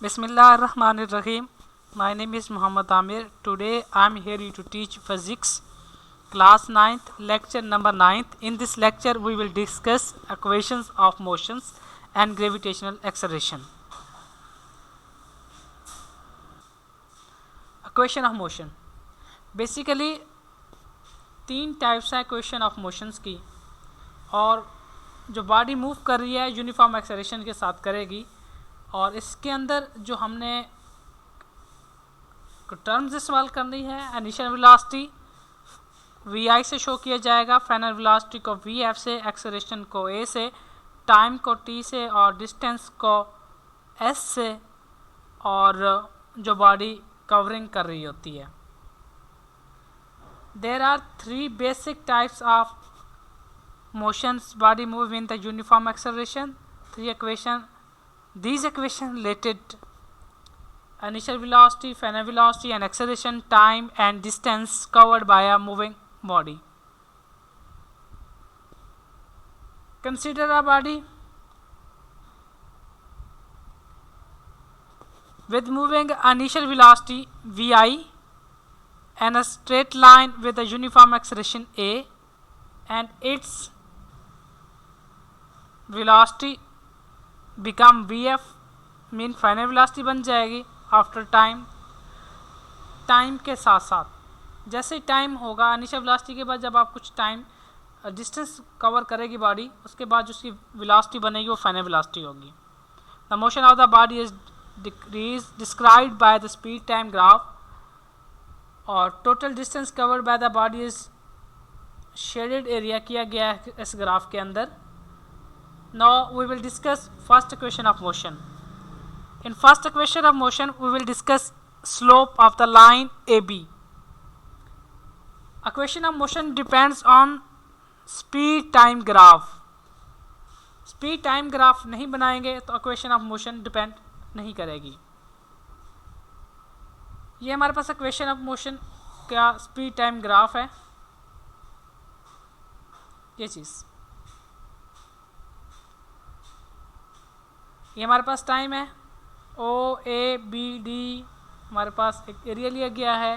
Bismillahirrahmanirrahim. My name is Muhammad Amir. Today I am here to teach physics class 9th lecture number 9th. In this lecture we will discuss equations of motions and gravitational acceleration. Equation of motion. Basically 3 types हैं equation of motions की, और जो body move कर रही है uniform acceleration के साथ करेगी, और इसके अंदर जो हमने टर्म्स इस्तेमाल करनी है, इनिशियल वेलोसिटी vi से शो किया जाएगा, फाइनल वेलोसिटी को vf से, एक्सेलरेशन को a से, टाइम को t से और डिस्टेंस को s से, और जो बॉडी कवरिंग कर रही होती है. There are 3 basic types of motions body move in the uniform acceleration. 3 equation. These equations related initial velocity, final velocity and acceleration, time and distance covered by a moving body. Consider a body with moving initial velocity vi and a straight line with a uniform acceleration a, and its velocity become vf, mean final velocity बन जाएगी after time के साथ साथ. जैसे time होगा initial velocity के बाद, जब आप कुछ टाइम डिस्टेंस कवर करेगी बॉडी, उसके बाद उसकी वेलोसिटी बनेगी वो फाइनल वेलोसिटी होगी. The motion of the body is described by the speed time graph, और total distance covered by the body is shaded area किया गया है इस ग्राफ के अंदर. Now we will discuss first equation of motion. In first equation of motion we will discuss slope of the line A B. Equation of motion depends on speed time graph. Speed time graph नहीं बनाएंगे तो equation of motion depend नहीं करेगी. ये हमारे पास equation of motion का speed time graph है. ये चीज़, ये हमारे पास टाइम है ओ ए बी डी, हमारे पास एक एरिया लिया गया है,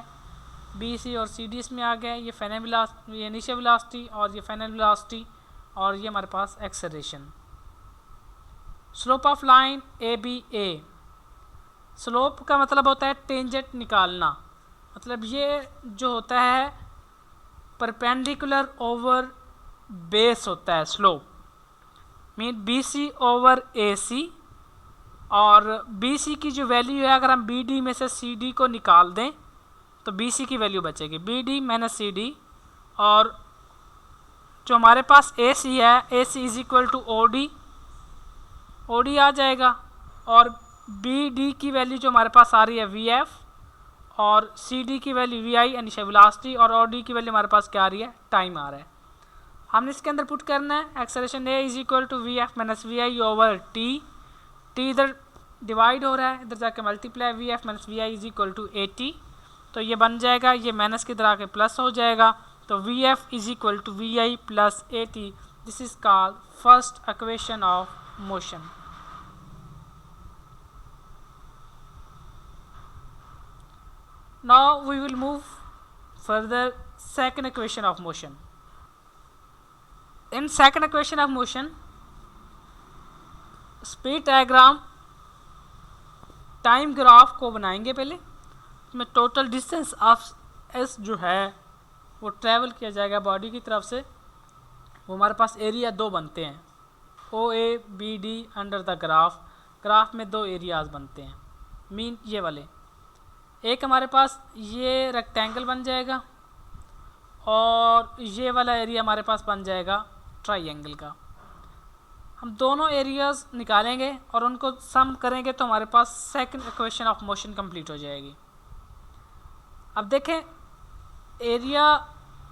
बी सी और सी डी इसमें आ गया. ये फाइनल वेलोसिटी, ये इनिशियल वेलोसिटी और ये फाइनल वेलोसिटी, और ये हमारे पास acceleration. Slope of line A B A. Slope का मतलब होता है टेंजेंट निकालना. मतलब ये जो होता है परपेंडिकुलर ओवर बेस होता है slope, mean B C over A C. और बी सी की जो वैल्यू है, अगर हम बी डी में से सी डी को निकाल दें तो बी सी की वैल्यू बचेगी B D minus C D. और जो हमारे पास ए सी है, A C is equal to O D, O D आ जाएगा. और बी डी की वैल्यू जो हमारे पास आ रही है वी एफ, और सी डी की value V I initial velocity, और ओ डी की वैल्यू हमारे पास क्या आ रही है, टाइम आ रहा है. हमने इसके अंदर पुट करना है acceleration A is equal to V F minus V I over T. T इधर डिवाइड हो रहा है, इधर जाके multiply V F minus V I is equal to A T. तो ये बन जाएगा, ये माइनस की तरह के प्लस हो जाएगा. तो V F is equal to V I plus A T. This is called first equation of motion. Now we will move further second equation of motion. In second equation of motion, speed diagram time graph को बनाएंगे. पहले इसमें total distance of S जो है वो travel किया जाएगा body की तरफ से. वो हमारे पास एरिया 2 बनते हैं, O A B D under the graph. Graph में 2 एरियाज बनते हैं, मीन ये वाले. एक हमारे पास ये रेक्टेंगल बन जाएगा, और ये वाला एरिया हमारे पास बन जाएगा ट्राइंगल का. हम दोनों एरियाज निकालेंगे और उनको सम करेंगे तो हमारे पास second equation of motion complete हो जाएगी. अब देखें, area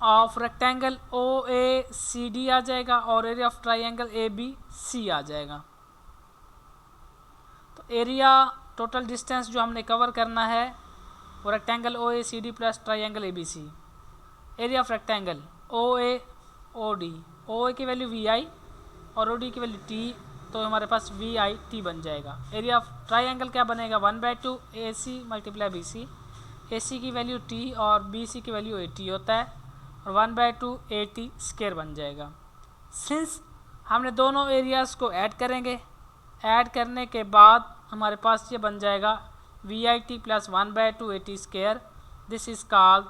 of rectangle O A C D आ जाएगा, और area of triangle A B C आ जाएगा. तो एरिया टोटल डिस्टेंस जो हमने कवर करना है वो rectangle O A C D plus triangle A B C. Area of rectangle O A O D, O A की वैल्यू वी आई और ओ डी की वैल्यू टी. तो हमारे पास VIT बन जाएगा। एरिया ऑफ ट्राइंगल क्या बनेगा, 1/2 AC मल्टीप्लाई BC। AC की वैल्यू T और BC की वैल्यू AT होता है और 1/2 AT स्क्वायर बन जाएगा। सिंस हमने दोनों एरियाज़ को ऐड करेंगे, ऐड करने के बाद हमारे पास ये बन जाएगा VIT plus 1/2 AT square. This is called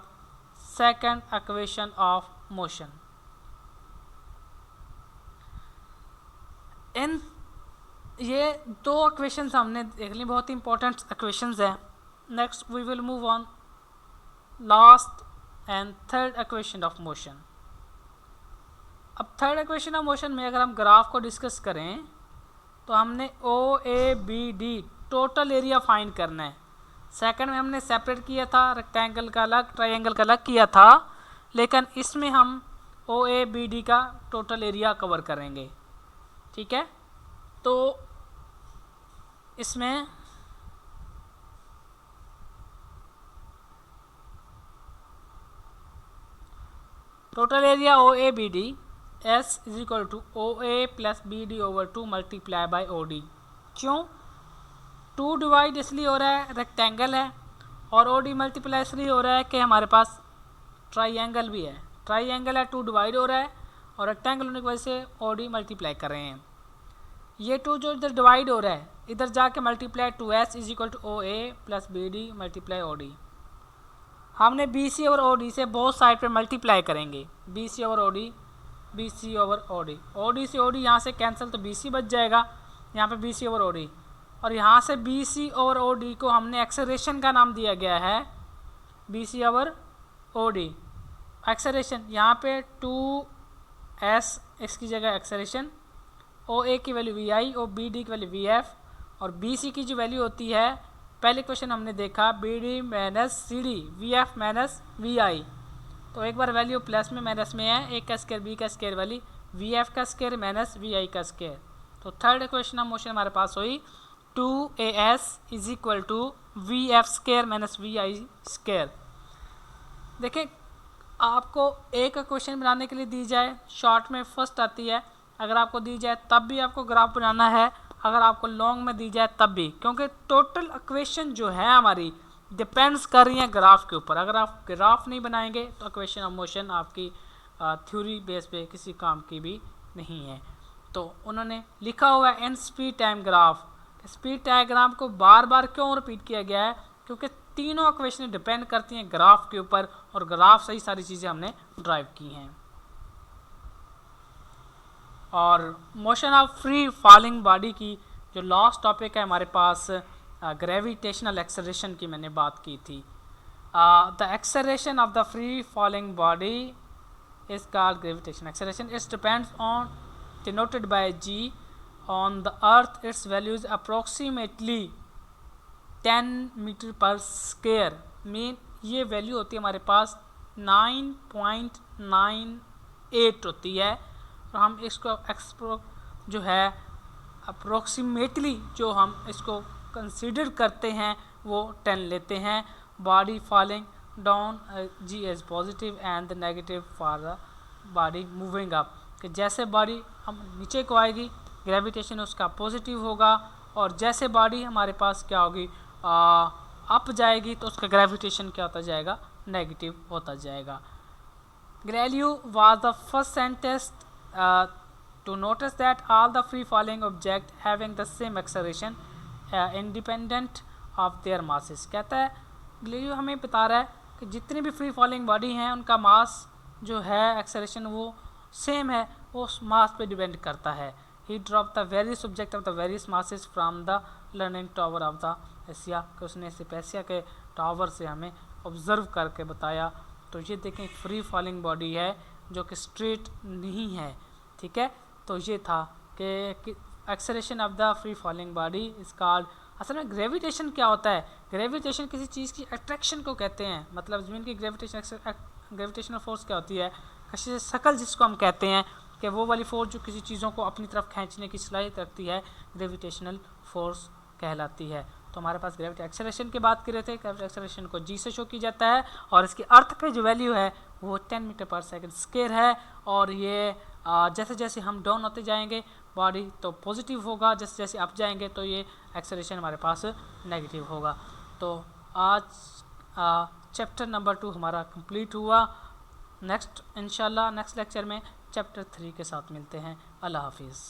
second equation of motion. इन ये दो इक्वेशंस हमने देख ली, बहुत ही इंपॉर्टेंट इक्वेशंस हैं। Next we will move on last and third equation of motion. अब थर्ड इक्वेशन ऑफ मोशन में अगर हम ग्राफ को डिस्कस करें तो हमने OABD टोटल एरिया फाइंड करना है। सेकंड में हमने सेपरेट किया था, रेक्टेंगल का अलग ट्रायंगल का अलग किया था, लेकिन इसमें हम OABD का टोटल एरिया कवर करेंगे। ठीक है, तो इसमें total area OABD S is equal to OA plus BD over 2 multiply by OD। क्यों 2 डिवाइड इसलिए हो रहा है, रेक्टेंगल है, और OD मल्टीप्लाई इसलिए हो रहा है कि हमारे पास ट्राइंगल भी है। ट्राइंगल है, 2 डिवाइड हो रहा है, और रेक्टेंगल होने की वजह से OD मल्टीप्लाई कर रहे हैं। ये 2 जो इधर डिवाइड हो रहा है, इधर जाके multiply 2S is equal to OA plus BD multiply OD। हमने BC और OD से बोथ साइड पे मल्टीप्लाई करेंगे, BC over OD, BC over OD। OD से OD यहाँ से कैंसिल, तो BC बच जाएगा, यहाँ पे BC ओवर OD, और यहाँ से BC ओवर OD को हमने एक्सेलरेशन का नाम दिया गया है, BC ओवर OD एक्सेलरेशन। यहाँ पे 2S इसकी जगह एक्सेलरेशन, OA की वैल्यू VI और BD की वैल्यू VF, और BC की जो वैल्यू होती है, पहले क्वेश्चन हमने देखा BD minus CD, VF minus VI, तो एक बार वैल्यू प्लस में माइनस में है, A का स्क्वायर B का स्क्वायर वाली, VF का स्क्वायर माइनस VI का स्क्वायर। तो थर्ड इक्वेशन ऑफ मोशन हमारे पास हुई 2AS is equal to VF square minus VI square. देखिए, आपको एक क्वेश्चन बनाने के लिए दी जाए, शॉर्ट में फर्स्ट आती है, अगर आपको दी जाए तब भी आपको ग्राफ बनाना है, अगर आपको लॉन्ग में दी जाए तब भी, क्योंकि टोटल इक्वेशन जो है हमारी डिपेंड्स कर रही है ग्राफ के ऊपर। अगर आप ग्राफ नहीं बनाएंगे तो इक्वेशन ऑफ मोशन आपकी थ्योरी बेस पे किसी काम की भी नहीं है। तो उन्होंने लिखा हुआ है in speed time graph. Speed diagram को बार बार क्यों रिपीट किया गया है, क्योंकि तीनों इक्वेशन डिपेंड करती हैं ग्राफ के ऊपर, और ग्राफ से ही सारी चीज़ें हमने ड्राइव की हैं। और motion of free falling body की जो लास्ट टॉपिक है हमारे पास, ग्रेविटेशनल एक्सेलरेशन की मैंने बात की थी। The acceleration of the free falling body is called gravitational acceleration. It's depends on denoted by G on the earth. Its value is approximately 10 metre per square. Mean ये वैल्यू होती है हमारे पास 9.98 होती है, और हम इसको जो है अप्रोक्सीमेटली जो हम इसको कंसीडर करते हैं वो 10 लेते हैं। Body falling down G is positive and the negative for the body moving up, कि जैसे बॉडी हम नीचे को आएगी ग्रेविटेशन उसका पॉजिटिव होगा, और जैसे बॉडी हमारे पास क्या होगी अप जाएगी तो उसका ग्रेविटेशन क्या होता जाएगा, नेगेटिव होता जाएगा। Galileo was the first scientist to notice that all the free falling object having the same acceleration independent of their masses. कहता है गैलीलियो हमें बता रहा है कि जितनी भी फ्री फॉलिंग बॉडी हैं उनका मास जो है एक्सेलरेशन वो सेम है, वो उस मास पे डिपेंड करता है। He dropped the various objects of the various masses from the leaning tower of the Asia, कि उसने सिर्फ एशिया के टावर से हमें ऑब्जर्व करके बताया। तो ये देखें फ्री फॉलिंग बॉडी है जो कि स्ट्रेट नहीं है, ठीक है। तो ये था कि acceleration of the free falling body is called. असल में ग्रेविटेशन क्या होता है, ग्रेविटेशन किसी चीज़ की अट्रैक्शन को कहते हैं। मतलब ज़मीन की ग्रेविटेशनल फोर्स क्या होती है, किसी शकल जिसको हम कहते हैं कि वो वाली फोर्स जो किसी चीज़ों को अपनी तरफ खींचने की सलाहियत रखती है, ग्रेविटेशनल फोर्स कहलाती है। तो हमारे पास ग्रेविटी एक्सेलरेशन की बात कर रहे थे, ग्रेविटी एक्सेलरेशन को G से शो की जाता है, और इसकी अर्थ पे जो वैल्यू है वो 10 मीटर पर सेकंड स्क्वायर है। और ये जैसे जैसे हम डाउन होते जाएंगे बॉडी तो पॉजिटिव होगा, जैसे जैसे अप जाएंगे तो ये एक्सेलरेशन हमारे पास नेगेटिव होगा। तो आज चैप्टर नंबर 2 हमारा कंप्लीट हुआ। नेक्स्ट इंशाल्लाह नेक्स्ट लेक्चर में चैप्टर 3 के साथ मिलते हैं। अल्लाह हाफिज़।